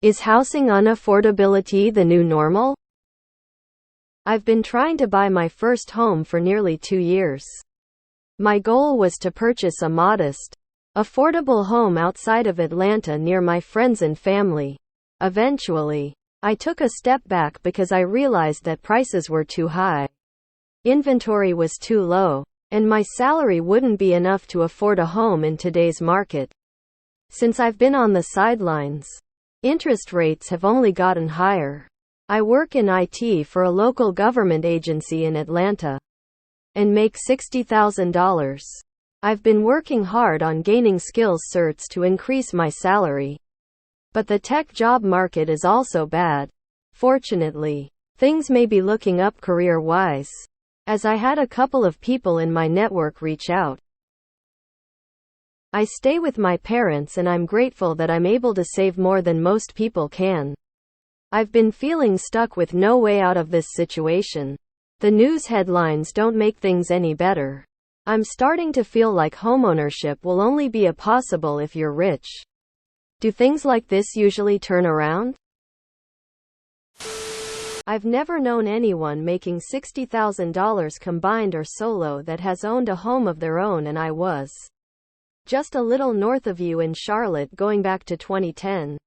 Is housing unaffordability the new normal? I've been trying to buy my first home for nearly 2 years. My goal was to purchase a modest, affordable home outside of Atlanta near my friends and family. Eventually, I took a step back because I realized that prices were too high. Inventory was too low, and my salary wouldn't be enough to afford a home in today's market. Since I've been on the sidelines, interest rates have only gotten higher. I work in IT for a local government agency in Atlanta and make $60,000. I've been working hard on gaining skills certs to increase my salary. But the tech job market is also bad. Fortunately, things may be looking up career-wise, as I had a couple of people in my network reach out. I stay with my parents and I'm grateful that I'm able to save more than most people can. I've been feeling stuck with no way out of this situation. The news headlines don't make things any better. I'm starting to feel like homeownership will only be possible if you're rich. Do things like this usually turn around? I've never known anyone making $60,000 combined or solo that has owned a home of their own, and I was just a little north of you in Charlotte going back to 2010.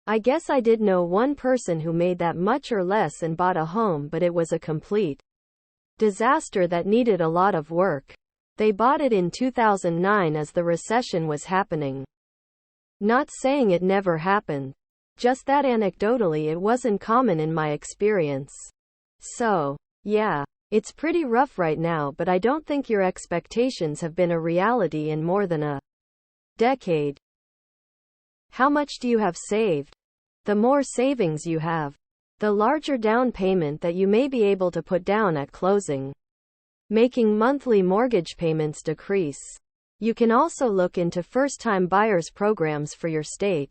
I guess I did know one person who made that much or less and bought a home, but it was a complete disaster that needed a lot of work. They bought it in 2009 as the recession was happening. Not saying it never happened, just that anecdotally it wasn't common in my experience. So, yeah, it's pretty rough right now, but I don't think your expectations have been a reality in more than a decade. How much do you have saved? The more savings you have, the larger down payment that you may be able to put down at closing, making monthly mortgage payments decrease. You can also look into first-time buyers programs for your state.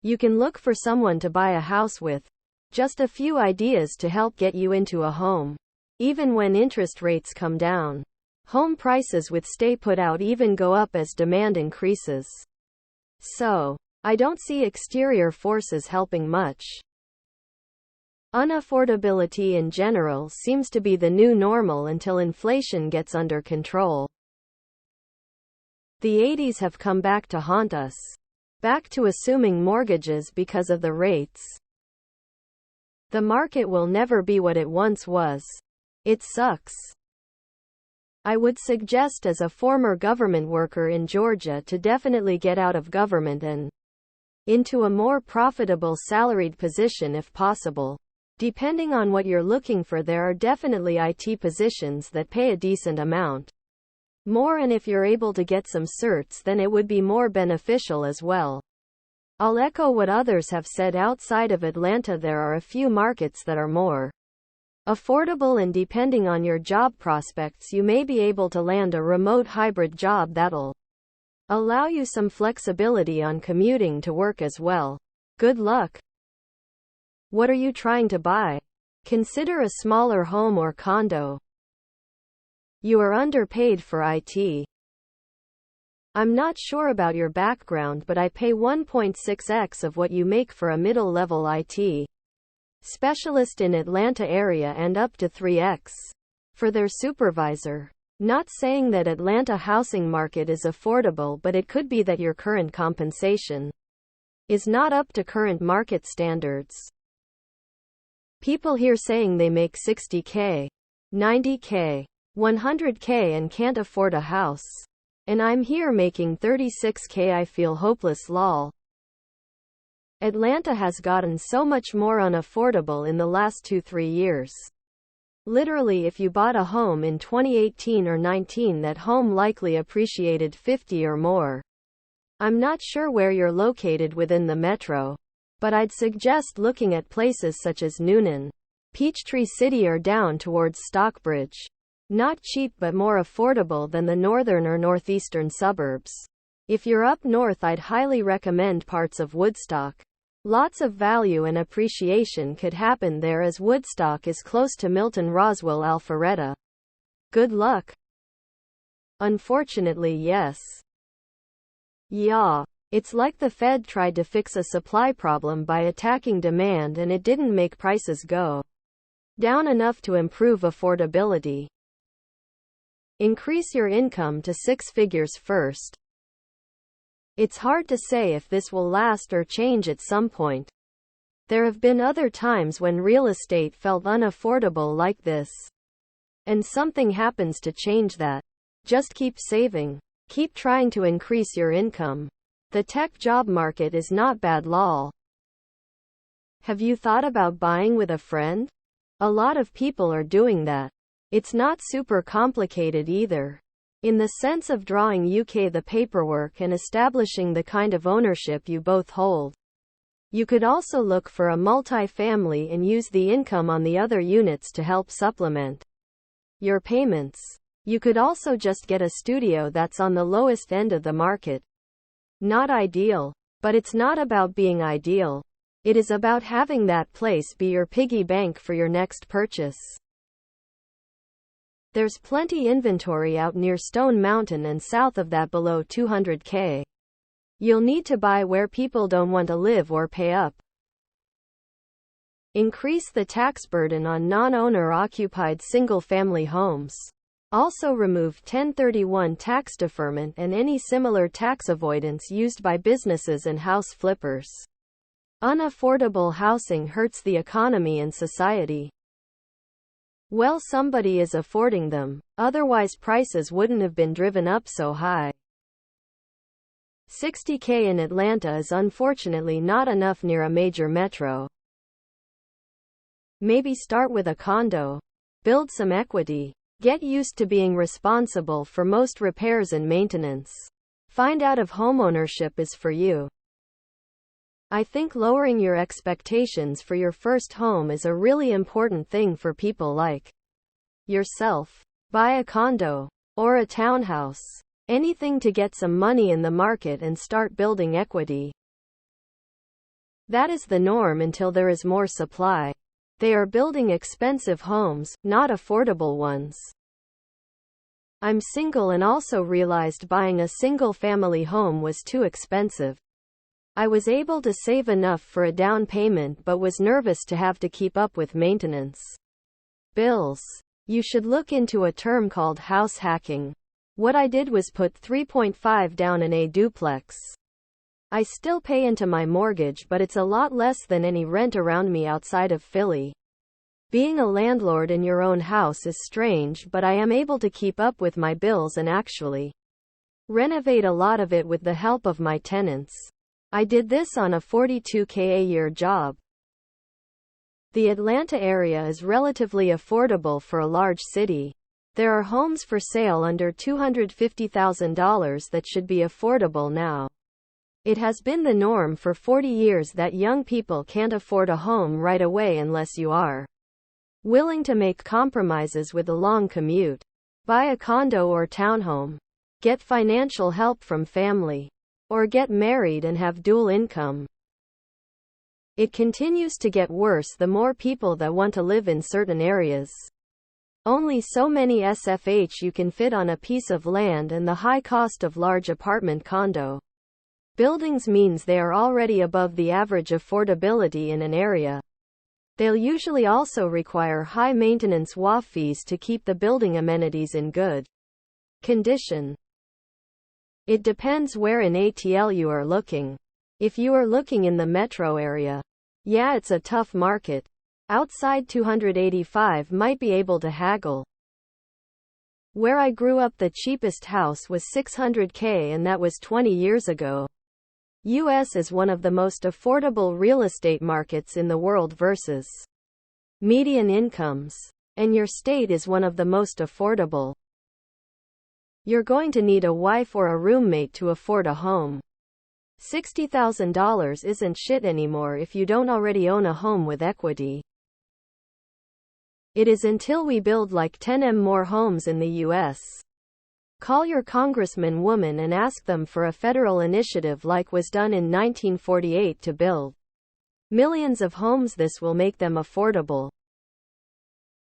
You can look for someone to buy a house with. Just a few ideas to help get you into a home. Even when interest rates come down, home prices with stay put out even go up as demand increases. So, I don't see exterior forces helping much. Unaffordability in general seems to be the new normal until inflation gets under control. The 80s have come back to haunt us. Back to assuming mortgages because of the rates. The market will never be what it once was. It sucks. I would suggest as a former government worker in Georgia to definitely get out of government and into a more profitable salaried position if possible. Depending on what you're looking for, there are definitely IT positions that pay a decent amount more, and if you're able to get some certs, then it would be more beneficial as well. I'll echo what others have said. Outside of Atlanta, there are a few markets that are more affordable, and depending on your job prospects, you may be able to land a remote hybrid job that'll allow you some flexibility on commuting to work as well. Good luck. What are you trying to buy? Consider a smaller home or condo. You are underpaid for IT. I'm not sure about your background, but I pay 1.6x of what you make for a middle-level IT specialist in Atlanta area and up to 3x for their supervisor. Not saying that Atlanta housing market is affordable, but it could be that your current compensation is not up to current market standards. People here saying they make $60K, $90K, $100K and can't afford a house. And I'm here making $36K. I feel hopeless, lol. Atlanta has gotten so much more unaffordable in the last 2-3 years. Literally, if you bought a home in 2018 or 19, that home likely appreciated 50 or more. I'm not sure where you're located within the metro, but I'd suggest looking at places such as Noonan, Peachtree City, or down towards Stockbridge. Not cheap but more affordable than the northern or northeastern suburbs. If you're up north, I'd highly recommend parts of Woodstock. Lots of value and appreciation could happen there, as Woodstock is close to Milton, Roswell, Alpharetta. Good luck. Unfortunately, yes. Yeah. It's like the Fed tried to fix a supply problem by attacking demand and it didn't make prices go down enough to improve affordability. Increase your income to 6 figures first. It's hard to say if this will last or change at some point. There have been other times when real estate felt unaffordable like this. And something happens to change that. Just keep saving. Keep trying to increase your income. The tech job market is not bad lol. Have you thought about buying with a friend? A lot of people are doing that. It's not super complicated either. In the sense of drawing the paperwork and establishing the kind of ownership you both hold. You could also look for a multi-family and use the income on the other units to help supplement your payments. You could also just get a studio that's on the lowest end of the market. Not ideal. But it's not about being ideal. It is about having that place be your piggy bank for your next purchase. There's plenty inventory out near Stone Mountain and south of that below $200K. You'll need to buy where people don't want to live or pay up. Increase the tax burden on non-owner occupied single-family homes. Also remove 1031 tax deferment and any similar tax avoidance used by businesses and house flippers. Unaffordable housing hurts the economy and society. Well, somebody is affording them, otherwise prices wouldn't have been driven up so high. $60K in Atlanta is unfortunately not enough near a major metro. Maybe start with a condo. Build some equity. Get used to being responsible for most repairs and maintenance. Find out if homeownership is for you. I think lowering your expectations for your first home is a really important thing for people like yourself. Buy a condo or a townhouse. Anything to get some money in the market and start building equity. That is the norm until there is more supply. They are building expensive homes, not affordable ones. I'm single and also realized buying a single-family home was too expensive. I was able to save enough for a down payment but was nervous to have to keep up with maintenance bills. You should look into a term called house hacking. What I did was put 3.5 down in a duplex. I still pay into my mortgage, but it's a lot less than any rent around me outside of Philly. Being a landlord in your own house is strange, but I am able to keep up with my bills and actually renovate a lot of it with the help of my tenants. I did this on a $42K a year job. The Atlanta area is relatively affordable for a large city. There are homes for sale under $250,000 that should be affordable now. It has been the norm for 40 years that young people can't afford a home right away unless you are willing to make compromises with a long commute. Buy a condo or townhome. Get financial help from family. Or get married and have dual income. It continues to get worse the more people that want to live in certain areas. Only so many SFH you can fit on a piece of land, and the high cost of large apartment condo buildings means they are already above the average affordability in an area. They'll usually also require high maintenance WAF fees to keep the building amenities in good condition. It depends where in ATL you are looking. If you are looking in the metro area, yeah, it's a tough market. Outside 285 might be able to haggle. Where I grew up, the cheapest house was $600K, and that was 20 years ago. US is one of the most affordable real estate markets in the world versus median incomes. And your state is one of the most affordable. You're going to need a wife or a roommate to afford a home. $60,000 isn't shit anymore if you don't already own a home with equity. It is until we build like 10 more homes in the US. Call your congressman woman and ask them for a federal initiative like was done in 1948 to build millions of homes. This will make them affordable.